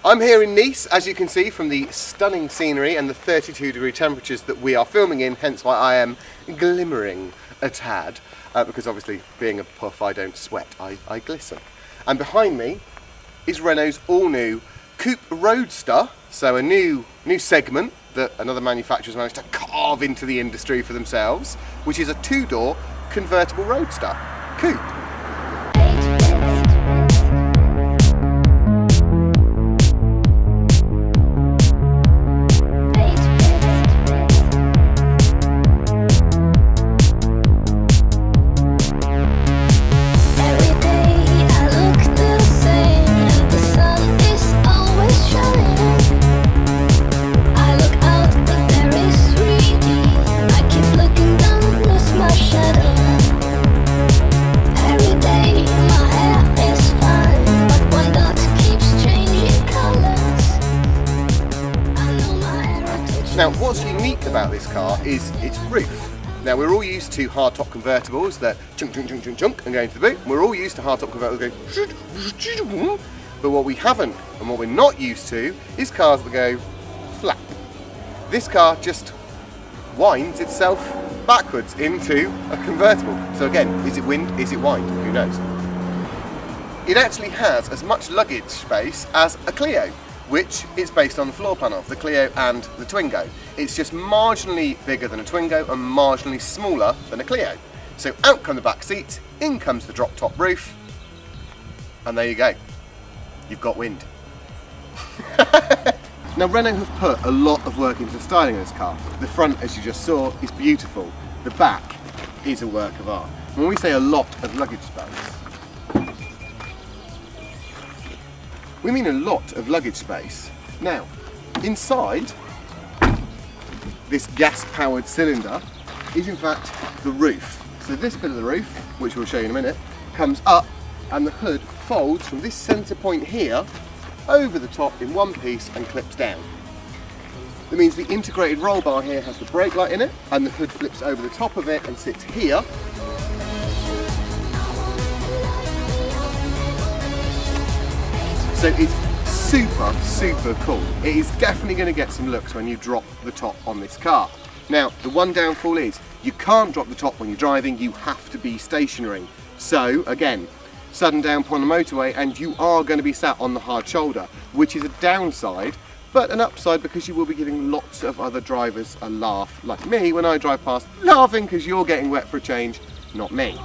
I'm here in Nice, as you can see from the stunning scenery and the 32-degree temperatures that we are filming in, hence why I am glimmering a tad, because obviously being a puff I don't sweat, I glisten. And behind me is Renault's all-new Coupe Roadster, so a new segment that another manufacturer's managed to carve into the industry for themselves, which is a two-door convertible roadster coupe. Now, what's unique about this car is its roof. Now, we're all used to hardtop convertibles that chunk, chunk, chunk, chunk, chunk and go into the boot. We're all used to hardtop convertibles going, but what we haven't and what we're not used to is cars that go flat. This car just winds itself backwards into a convertible. So again, is it wind? Is it wind? Who knows? It actually has as much luggage space as a Clio, which is based on the floor plan of the Clio and the Twingo. It's just marginally bigger than a Twingo and marginally smaller than a Clio. So out come the back seats, in comes the drop top roof, and there you go. You've got wind. Now, Renault have put a lot of work into the styling of this car. The front, as you just saw, is beautiful. The back is a work of art. When we say a lot of luggage space, we mean a lot of luggage space. Now, inside this gas-powered cylinder is in fact the roof. So this bit of the roof, which we'll show you in a minute, comes up and the hood folds from this centre point here over the top in one piece and clips down. That means the integrated roll bar here has the brake light in it, and the hood flips over the top of it and sits here. So it's super, super cool. It is definitely going to get some looks when you drop the top on this car. Now, the one downfall is you can't drop the top when you're driving, you have to be stationary. So again, sudden downpour on the motorway and you are going to be sat on the hard shoulder, which is a downside, but an upside because you will be giving lots of other drivers a laugh, like me when I drive past, laughing because you're getting wet for a change, not me.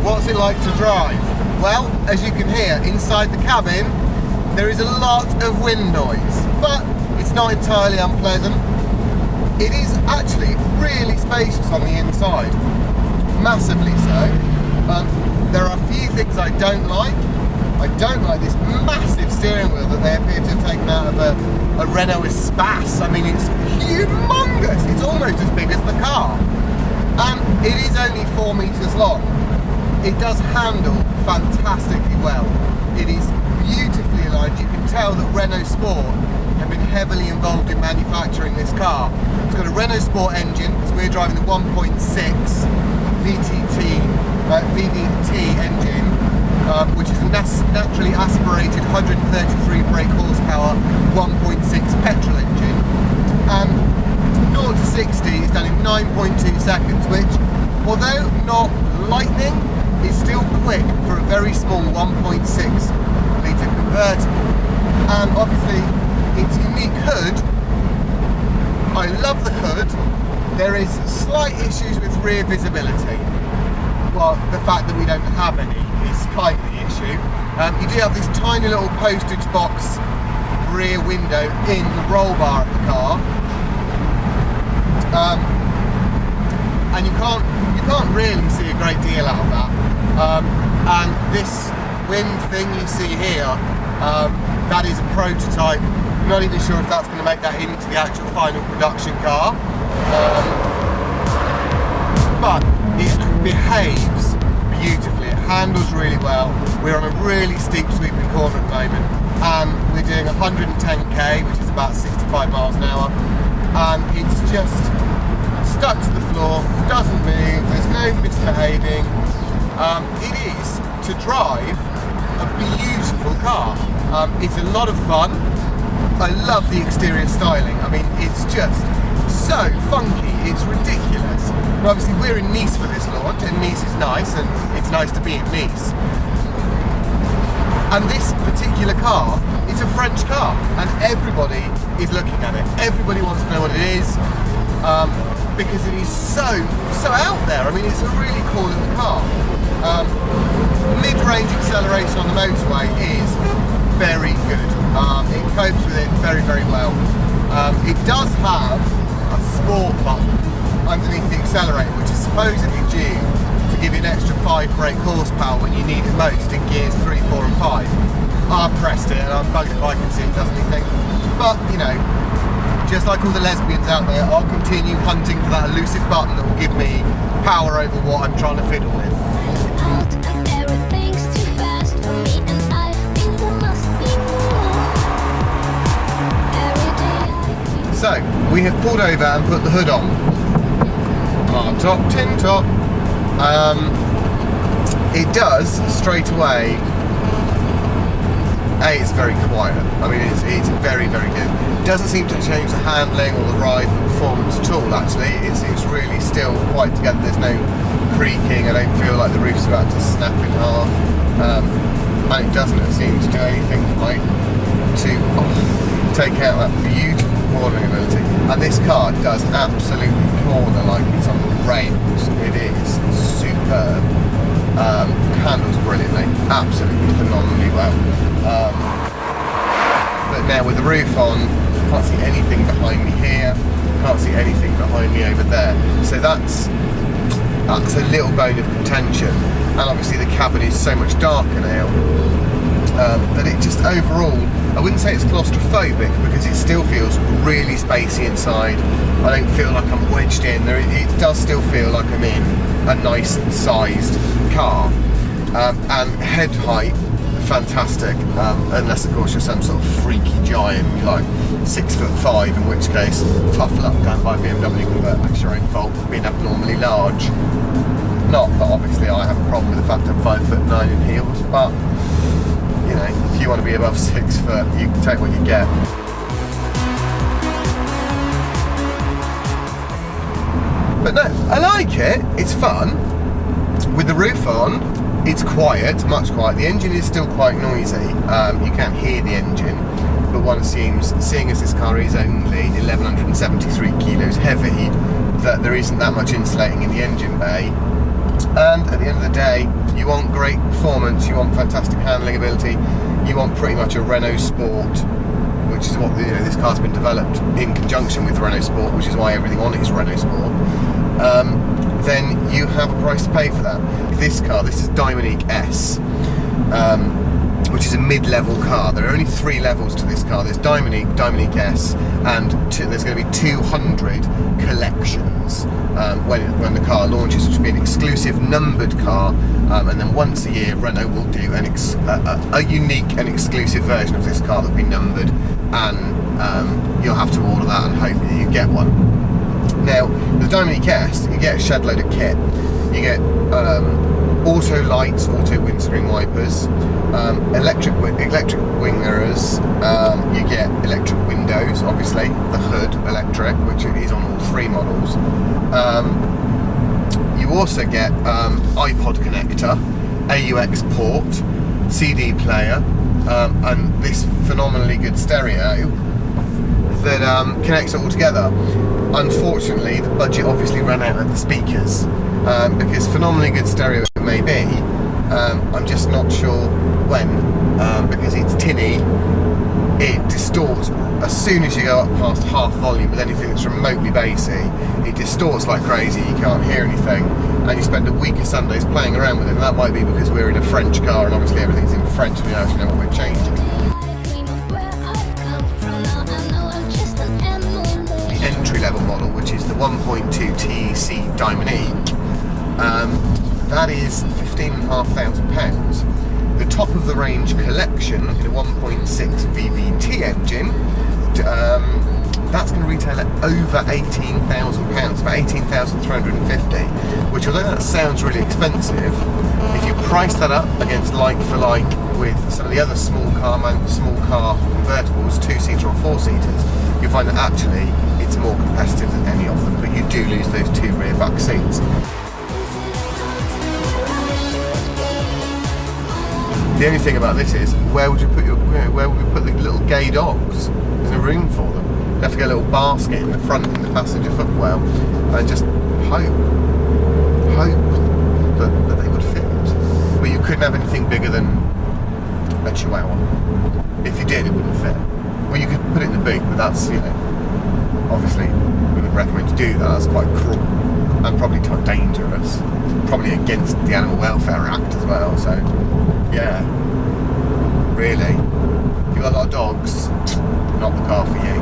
What's it like to drive? Well, as you can hear, inside the cabin there is a lot of wind noise, but it's not entirely unpleasant. It is actually really spacious on the inside, massively so. There are a few things I don't like. I don't like this massive steering wheel that they appear to have taken out of a Renault Espace. I mean, it's humongous. It's almost as big as the car, and it is only 4 meters long. It does handle fantastically well. It is beautifully aligned. You can tell that Renault Sport have been heavily involved in manufacturing this car. It's got a Renault Sport engine, because we're driving the 1.6 VVT engine, which is a naturally aspirated 133 brake horsepower 1.6 petrol engine. And 0 to 60 is done in 9.2 seconds, which, although not lightning, is still quick for a very small 1.6 litre convertible. And obviously its unique hood, I love the hood. There is slight issues with rear visibility. Well, the fact that we don't have any is kind of the issue. You do have this tiny little postage box rear window in the roll bar of the car. And you can't really see a great deal out of that. And this wind thing you see here, that is a prototype. I'm not even sure if that's going to make that into the actual final production car. But it behaves beautifully. It handles really well. We're on a really steep sweeping corner at the moment, and we're doing 110k, which is about 65 miles an hour, and it's just stuck to the floor, doesn't move, there's no misbehaving. It is, to drive, a beautiful car. It's a lot of fun. I love the exterior styling. I mean, it's just so funky, it's ridiculous. But obviously we're in Nice for this launch, and Nice is nice, and it's nice to be in Nice. And this particular car, it's a French car, and everybody is looking at it. Everybody wants to know what it is, because it is so out there. I mean, it's a really cool little car. Mid-range acceleration on the motorway is very good. It copes with it very, very well. It does have a sport button underneath the accelerator, which is supposedly due to give you an extra 5 brake horsepower when you need it most in gears 3, 4 and 5. I pressed it and I'm bugged if I can see it does anything. But, you know, just like all the lesbians out there, I'll continue hunting for that elusive button that will give me power over what I'm trying to fiddle with. So, we have pulled over and put the hood on. Hard top, tin top. It does, straight away, it's very quiet. I mean, it's very, very good. It doesn't seem to change the handling or the ride performance at all, actually. It's really still quite together. There's no creaking. I don't feel like the roof's about to snap in half. And it doesn't seem to do anything like to take out that beautiful cornering ability. And this car does absolutely corner like it's on the rails. It is superb. Handles brilliantly, absolutely phenomenally well. But now with the roof on, can't see anything behind me here, can't see anything behind me over there. So that's a little bone of contention. And obviously the cabin is so much darker now that it just overall, I wouldn't say it's claustrophobic because it still feels really spacey inside. I don't feel like I'm wedged in there. It does still feel like I'm in a nice sized car. And head height, fantastic, unless of course you're some sort of freaky giant, you're like 6'5", in which case tough luck going by BMW convert, that's your own fault for being abnormally large. Not that obviously I have a problem with the fact I'm 5'9" in heels, but you know, if you want to be above 6 foot, you can take what you get. But no, I like it, it's fun. With the roof on, it's quiet, much quiet. The engine is still quite noisy. You can't hear the engine, but one assumes, seeing as this car is only 1,173 kilos heavy, that there isn't that much insulating in the engine bay. And at the end of the day, you want great performance, you want fantastic handling ability, you want pretty much a Renault Sport, which is what this car's been developed in conjunction with Renault Sport, which is why everything on it is Renault Sport. Then you have a price to pay for that. This car, this is Dynamique S, which is a mid-level car. There are only 3 levels to this car. There's Dynamique S, and there's going to be 200 collections when the car launches, which will be an exclusive numbered car, and then once a year Renault will do a unique and exclusive version of this car that will be numbered, and you'll have to order that and hope that you get one. Now, the Dynamique S, you get a shed load of kit. You get auto lights, auto windscreen wipers, electric wing mirrors, you get electric windows, obviously, the hood electric, which is on all 3 models. You also get iPod connector, AUX port, CD player, and this phenomenally good stereo that connects it all together. Unfortunately, the budget obviously ran out of the speakers, because phenomenally good stereo it may be, I'm just not sure when, because it's tinny, it distorts as soon as you go up past half volume with anything that's remotely bassy. It distorts like crazy, you can't hear anything, and you spend a week of Sundays playing around with it, and that might be because we're in a French car and obviously everything's in French and we don't actually know what we're changing. Entry-level model, which is the 1.2 TEC Dynamique, that is £15,500. The top of the range collection in a 1.6 VVT engine, that's going to retail at over £18,000, about 18,350, which, although that sounds really expensive, if you price that up against like for like with some of the other small car convertibles, 2-seater or 4-seaters, you'll find that actually it's more competitive than any of them, but you do lose those 2 rear back seats. The only thing about this is, where would we put the little gay dogs? There's no room for them. You have to get a little basket in the front in the passenger footwell and just hope that they would fit. But you couldn't have anything bigger than a Chihuahua. If you did, it wouldn't fit. Well, you could put it in the boot, but that's, you know, obviously we would recommend you do that. That's quite cruel and probably quite dangerous. Probably against the Animal Welfare Act as well, so yeah, really, if you've got a lot of dogs, not the car for you.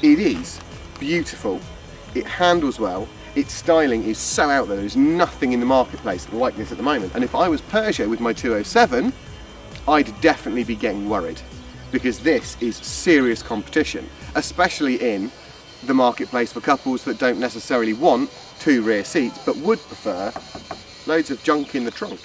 It is beautiful, it handles well, its styling is so out there, there's nothing in the marketplace like this at the moment. And if I was Peugeot with my 207, I'd definitely be getting worried, because this is serious competition, especially in the marketplace for couples that don't necessarily want 2 rear seats but would prefer loads of junk in the trunk.